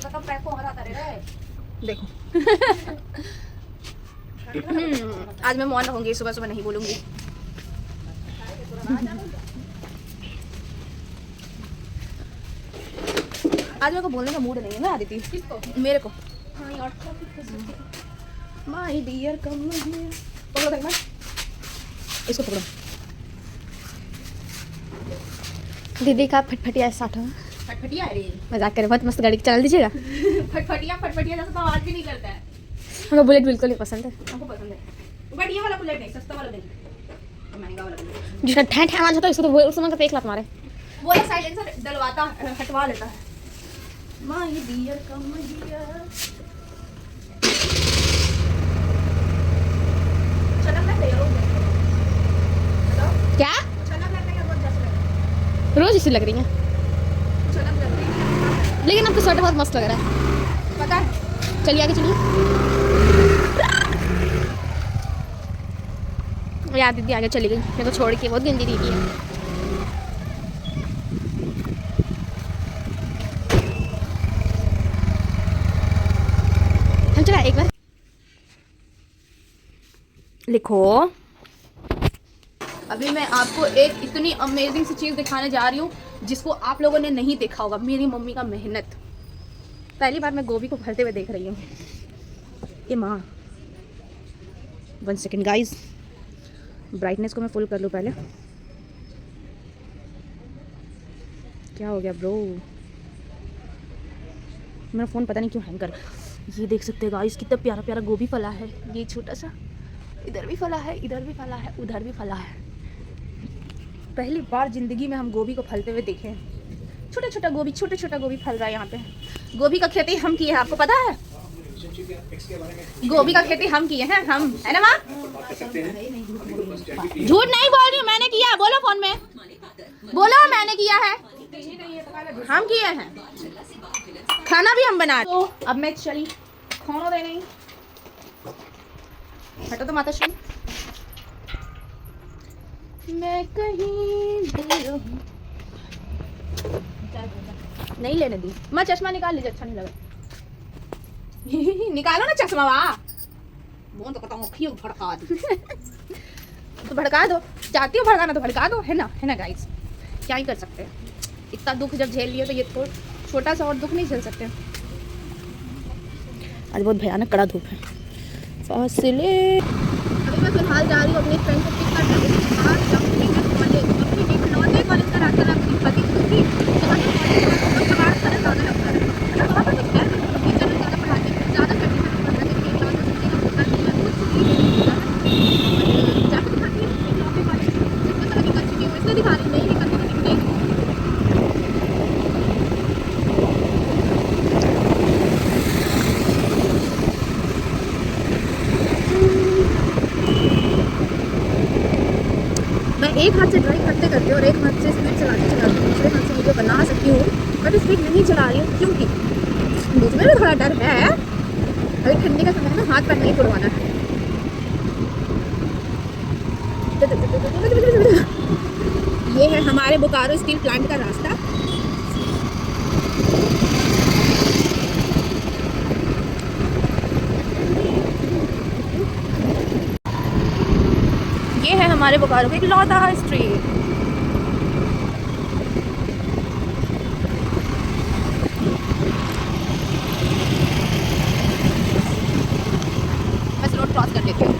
देखो आज मैं मौन रहूंगी, सुबह सुबह नहीं बोलूंगी। आज मेरे को बोलने का मूड नहीं है ना आदिति। किसको? मेरे को। हाँ यार माय डियर कम हियर। पकड़ो देखना, इसको पकड़ो। दीदी का फटफटिया स्टार्ट हो। फटफटिया है रे, मजाक करे, बहुत मस्त गाड़ी चला दीजिएगा। फटफटिया जैसा तो आवाज भी नहीं करता है। हमको बुलेट बिल्कुल नहीं पसंद है। हमको पसंद है बट ये वाला बुलेट नहीं, सस्ता वाला नहीं, महंगा वाला बुलेट जिसका ठैं ठैं आवाज होता है उसको तो उस समय का एक लात मारे। वो वाला साइलेंसर डलवाता हटवा लेता है। My dear come here. चलक लगता है क्या? चलक लगता है बहुत जैसे लग रोज इसी लग रही है। चलक लग रही है लेकिन आपका स्वेटर बहुत मस्त लग रहा है, पता है। चलिए आगे चलिए। यार दीदी आगे चली गई मेरे को छोड़ के, बहुत गंदी दीदी है। हम चला एक बार लिखो। अभी मैं आपको एक इतनी अमेजिंग सी चीज़ दिखाने जा रही हूँ जिसको आप लोगों ने नहीं देखा होगा। मेरी मम्मी का मेहनत। पहली बार मैं गोभी को फलते हुए देख रही हूँ। ये माँ 1 सेकेंड गाइज, ब्राइटनेस को मैं फुल कर लूँ पहले। क्या हो गया ब्रो? मेरा फ़ोन पता नहीं क्यों हैंग कर। ये देख सकते हैं गाइस कितना प्यारा प्यारा गोभी फला है। ये छोटा सा, इधर भी फला है, इधर भी फला है, उधर भी फला है। पहली बार ज़िंदगी में हम गोभी को फलते हुए देखे। छोटा छोटा गोभी फल रहा है यहाँ पे। गोभी का खेती हम किए हैं, आपको पता है? गोभी का खेती हम किए हैं, हम, है ना माँ? झूठ नहीं बोल रही हूँ, मैंने किया। बोलो फोन में, बोलो मैंने किया है, हम किए हैं। खाना भी हम बना। तो अब मैं चली खाना देने। हटो तो माता श्री। मैं कहीं नहीं लेने दी। मैं चश्मा निकाल लीजिए, अच्छा नहीं लगा। निकालो ना चश्मा। वाह बोल तो बताऊँ क्यों भड़का दी। तो भड़का दो, चाहती हो भड़काना तो भड़का दो, है ना गाइस। क्या ही कर सकते हैं, इतना दुख जब झेल लिया तो ये तो छोटा सा और दुख नहीं झेल सकते। आज बहुत भयानक कड़ा धूप है। फासले। अभी मैं फिलहाल जा रही हूँ अपनी फ्रेंड को पिक करने। इकलौते कॉलेज का रास्ता अपनी पति की एक हाथ से ड्राइव करते करते और एक हाथ से स्पीड चलाते दूसरे हाथ से वीडियो बना सकती हूँ बट स्पीड नहीं चला रही हूँ क्योंकि मुझ में भी थोड़ा डर है। अभी ठंडी का समय है ना, हाथ पैर नहीं छुड़वाना है। ये है हमारे बोकारो स्टील प्लांट का रास्ता। ये है हमारे बोकारो का इकलौता स्ट्रीट। बस रोड क्रॉस कर लेती हूँ।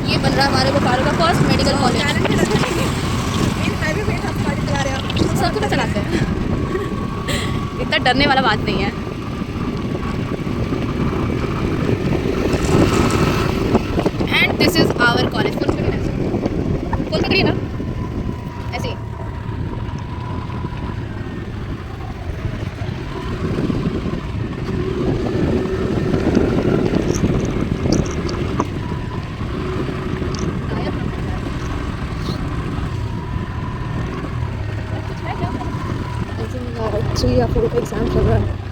ये बन रहा है हमारे बोकारो का फर्स्ट मेडिकल कॉलेज। सब कुछ चलाते हैं। इतना डरने वाला बात नहीं है। This is our college. कौन पकड़ी ना ऐसे। एक्चुअली आप लोगों का एग्जाम चल रहा है।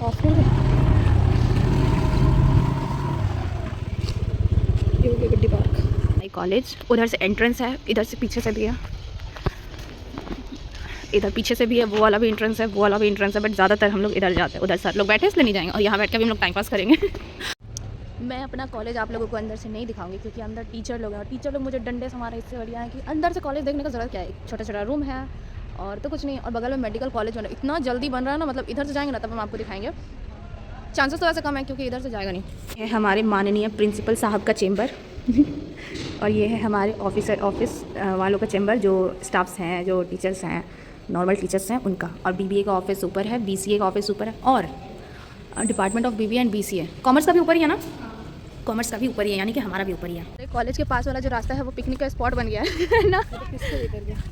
ऑफ कर दे। ये हो गया गड्डी पार्क। कॉलेज उधर से एंट्रेंस है, इधर से पीछे से भी है, इधर पीछे से भी है, वो वाला भी एंट्रेंस है, वो वाला भी एंट्रेंस है, बट ज़्यादातर हम लोग इधर जाते हैं। उधर सर लोग बैठे इसलिए नहीं जाएंगे, और यहाँ बैठ के भी हम लोग टाइम पास करेंगे। मैं अपना कॉलेज आप लोगों को अंदर से नहीं दिखाऊंगी क्योंकि अंदर टीचर लोग हैं, और टीचर लोग मुझे डंडे से मारे। इससे बढ़िया है कि अंदर से कॉलेज देखने का ज़रूरत क्या है। छोटा छोटा रूम है और तो कुछ नहीं, और बगल में मेडिकल कॉलेज बना, इतना जल्दी बन रहा है ना, मतलब इधर से जाएंगे ना तब हम आपको दिखाएंगे। चांसेस तो ऐसे कम है क्योंकि इधर से जाएगा नहीं। ये हमारे माननीय प्रिंसिपल साहब का चेम्बर और ये है हमारे ऑफिस वालों का चेम्बर, जो स्टाफ्स हैं, जो टीचर्स हैं, नॉर्मल टीचर्स हैं उनका। और बीबीए का ऑफिस ऊपर है, बीसीए का ऑफिस ऊपर है, और department of BBA and BCA commerce का भी ऊपर ही है ना, कॉमर्स का भी ऊपर ही है, यानी कि हमारा भी ऊपर ही है। कॉलेज के पास वाला जो रास्ता है वो पिकनिक का स्पॉट बन गया है ना,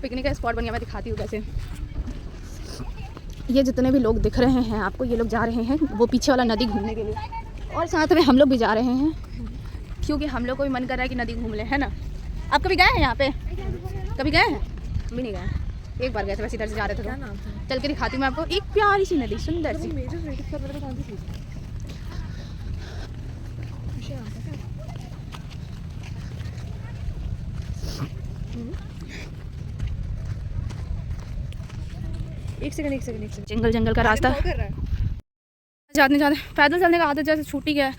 पिकनिक का स्पॉट बन गया। मैं दिखाती हूँ कैसे। ये जितने भी लोग दिख रहे हैं आपको, ये लोग जा रहे हैं वो पीछे वाला नदी घूमने के लिए, और साथ में हम लोग भी जा रहे हैं क्योंकि हम लोग को भी मन कर रहा है कि नदी घूम ले, है ना। आप कभी गए हैं यहाँ पे? कभी गए हैं? भी नहीं गए, एक बार गए थे, बस इधर से जा रहे थे तो। चल के दिखाती हूँ मैं आपको, एक प्यारी सी नदी, सुंदर सी। एक सेकंड। जंगल का रास्ता, जाते पैदल चलने का आदत जैसे छूट ही गया है।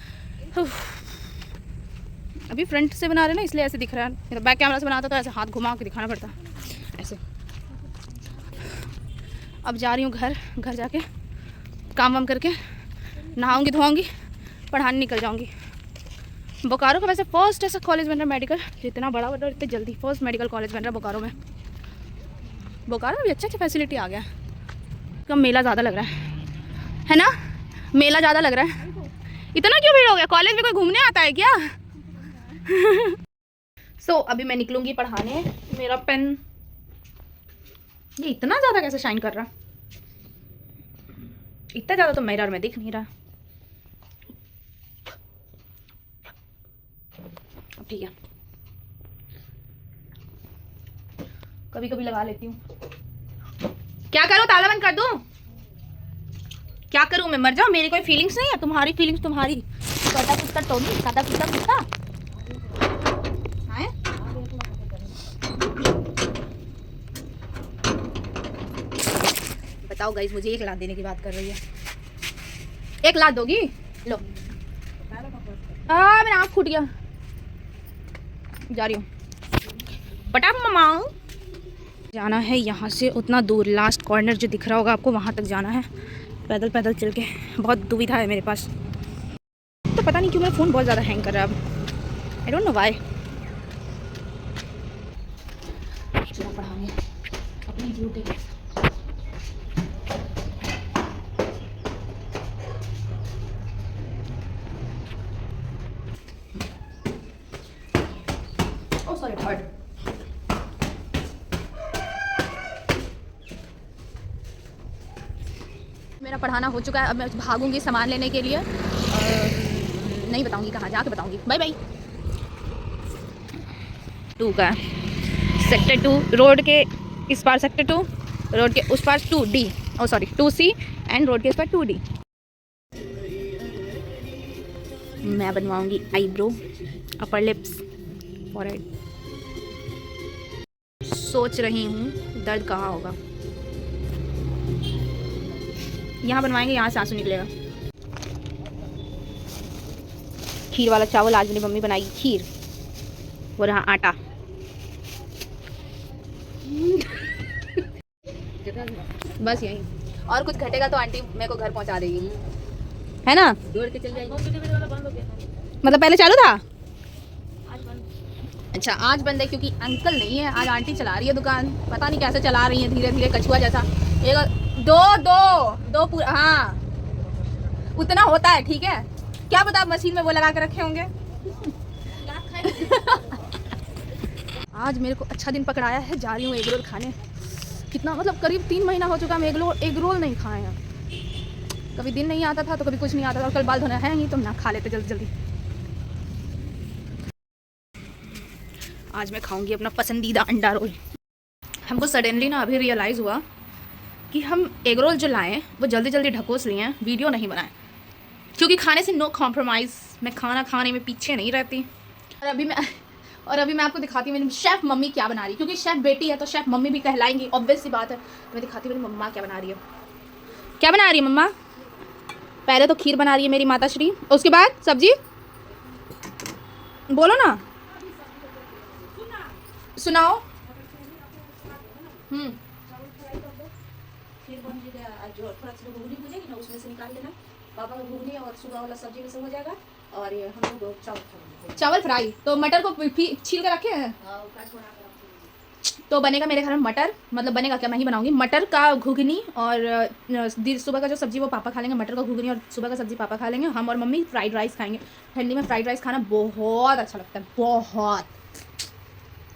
अभी फ्रंट से बना रहे ना इसलिए ऐसे दिख रहा है, बैक कैमरा से बनाता तो ऐसे हाथ घुमा के दिखाना पड़ता ऐसे। अब जा रही हूँ घर जाके काम वाम करके नहाऊंगी धोआऊंगी, पढ़ाने निकल जाऊंगी। बोकारो का वैसे फर्स्ट ऐसा कॉलेज बन रहा है मेडिकल, जितना बड़ा बन रहा है इतने जल्दी फर्स्ट मेडिकल कॉलेज बन रहा है बोकारो में। बोकारो में भी अच्छा फैसिलिटी आ गया। कम मेला ज़्यादा लग रहा है ना, मेला ज़्यादा लग रहा है। इतना क्यों भीड़ हो गया? कॉलेज में कोई घूमने आता है क्या? अभी मैं निकलूंगी पढ़ाने। मेरा पेन ये इतना ज़्यादा कैसे शाइन कर रहा? इतना ज़्यादा तो मिरर में दिख नहीं रहा। ठीक है, कभी कभी लगा लेती हूँ। क्या करूँ? ताला बंद कर दूँ? क्या करूँ मैं? मर जाऊँ? मेरी कोई फीलिंग्स नहीं है? तुम्हारी फीलिंग्स तुम्हारी। कटा कुत्ता तो नहीं, सादा कुत्ता है। बताओ गाइस, मुझे 1 लाख देने की बात कर रही है। 1 लाख दोगी? लो। मेरा आँख फूट गया। जा रही हूँ पटाख मामा। जाना है यहाँ से उतना दूर, लास्ट कॉर्नर जो दिख रहा होगा आपको, वहाँ तक जाना है पैदल चल के। बहुत दुविधा है मेरे पास, तो पता नहीं क्यों मेरा फ़ोन बहुत ज़्यादा हैंग कर रहा है अब। I don't know why. चलो पढ़ाने अपनी ड्यूटी। Oh sorry third. मेरा पढ़ाना हो चुका है, अब मैं भागूंगी सामान लेने के लिए। नहीं बताऊंगी कहाँ, जाके बताऊंगी। Bye bye. 2 का सेक्टर 2, रोड के इस पार सेक्टर 2, रोड के उस पार 2D, oh sorry 2C, and road के इस पार 2D। मैं बनवाऊंगी आईब्रो, अपर लिप्स, फॉरहेड। सोच रही हूँ दर्द कहाँ होगा। यहाँ बनवाएंगे, यहाँ से आंसू निकलेगा। खीर वाला चावल आज मेरी मम्मी बनाएगी, खीर। वो रहा आटा। बस यही, और कुछ घटेगा तो आंटी मेरे को घर पहुंचा देगी, है ना? दौड़ के चल जाएगी। मतलब पहले चालू था, अच्छा आज बंद है क्योंकि अंकल नहीं है, आज आंटी चला रही है दुकान। पता नहीं कैसे चला रही है, धीरे धीरे कछुआ जैसा। दो पूरा, हाँ उतना होता है, ठीक है। क्या पता मशीन में वो लगा के रखे होंगे। आज मेरे को अच्छा दिन पकड़ाया है, जा रही हूँ एग रोल खाने। कितना मतलब करीब 3 महीना हो चुका है एग रोल नहीं खाए हैं। कभी दिन नहीं आता था तो कभी कुछ नहीं आता था, और कल बाल धोना है नहीं तो ना खा लेते जल्दी जल्दी। आज मैं खाऊंगी अपना पसंदीदा अंडा रोल। हमको सडनली ना अभी रियलाइज़ हुआ कि हम एग रोल जो लाएँ वो जल्दी जल्दी ढकोस लिए हैं, वीडियो नहीं बनाएं, क्योंकि खाने से नो कॉम्प्रोमाइज़। मैं खाना खाने में पीछे नहीं रहती। और अभी मैं आपको दिखाती हूँ मेरी शेफ़ मम्मी क्या बना रही है, क्योंकि शेफ़ बेटी है तो शेफ़ मम्मी भी कहलाएंगी, ऑब्वियस सी बात है। तो मैं दिखाती हूँ मेरी मम्मा क्या बना रही है। क्या बना रही है मम्मा? पहले तो खीर बना रही है मेरी माता श्री, उसके बाद सब्जी। बोलो ना, सुनाओ। फिर बन जाएगा जो थोड़ा सा घुगनी भुजेगी ना, उसमें से निकाल लेना। पापा का घुगनी और सुबह वाला सब्जी में से हो जाएगा। और ये हम लोग चावल फ्राई। तो मटर को छील के रखे हैं, तो बनेगा मेरे घर में मटर, मतलब बनेगा क्या, मैं ही बनाऊंगी मटर का घुगनी। और सुबह का जो सब्जी वो पापा खा लेंगे, मटर का घुगनी और सुबह का सब्जी पापा खा लेंगे। हम और मम्मी फ्राइड राइस खाएंगे। ठंडी में फ्राइड राइस खाना बहुत अच्छा लगता है, बहुत।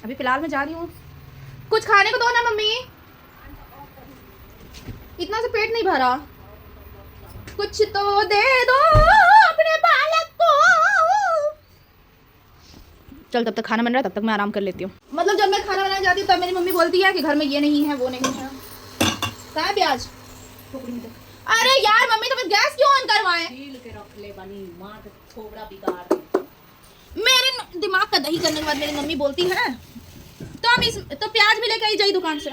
अभी फ़िलहाल मैं जा रही हूँ, कुछ खाने को दो ना मम्मी, इतना से पेट नहीं भरा, कुछ तो दे दो अपने बालक को। चल तब तक खाना बन रहा है, तब तक मैं आराम कर लेती हूँ। मतलब जब मैं खाना बनाने जाती हूँ तब मेरी मम्मी बोलती है कि घर में ये नहीं है वो नहीं है। कहाँ है प्याज? अरे यार मम्मी तो फिर गैस क्यों ऑन करवाएं? छील के रख ले बनी, मां के थोबड़ा बिगाड़ दे। मेरे दिमाग का दही करने के बाद मेरी मम्मी बोलती है तो हम तो प्याज भी लेकर आई जाइए दुकान से।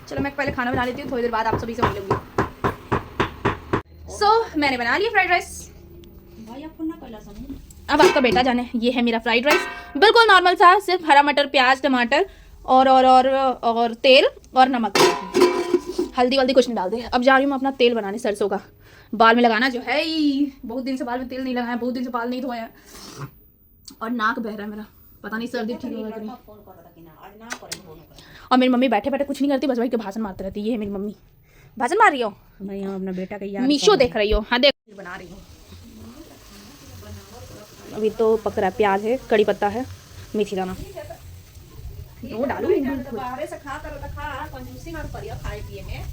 चलो मैं पहले खाना बना लेती हूँ, थोड़ी देर बाद आप सभी से मिलूंगी। मैंने बना लिया फ्राइड राइस। भाई आपको ना पहला समझ। अब आपका बेटा जाने, ये है मेरा फ्राइड राइस, बिल्कुल नॉर्मल सा, सिर्फ हरा मटर, प्याज, टमाटर और तेल और नमक, हल्दी वल्दी कुछ नहीं डाल दे। अब जा रही हूँ मैं अपना तेल बनाने, सरसों का। बाल में लगाना जो है ही, बहुत दिन से बाल में तेल नहीं लगाया, बहुत दिन से बाल नहीं धोया, और नाक बह रहा है मेरा, पता नहीं सर्दी ठीक होगा कि नहीं। और मेरी मम्मी बैठे बैठे कुछ नहीं करती, बस भाई के भाषण मारते रहती है। ये है मेरी मम्मी, भाषण मार रही हो। मैं यहाँ अपना बेटा का याद मीशो देख रही हो? हाँ देख बना रही हूँ। अभी तो पक रहा है, प्याज है, कड़ी पत्ता है, मेथी दाना वो डालू। बाहर से खा कर खा कंजूसी मत करियो खाए पिए में।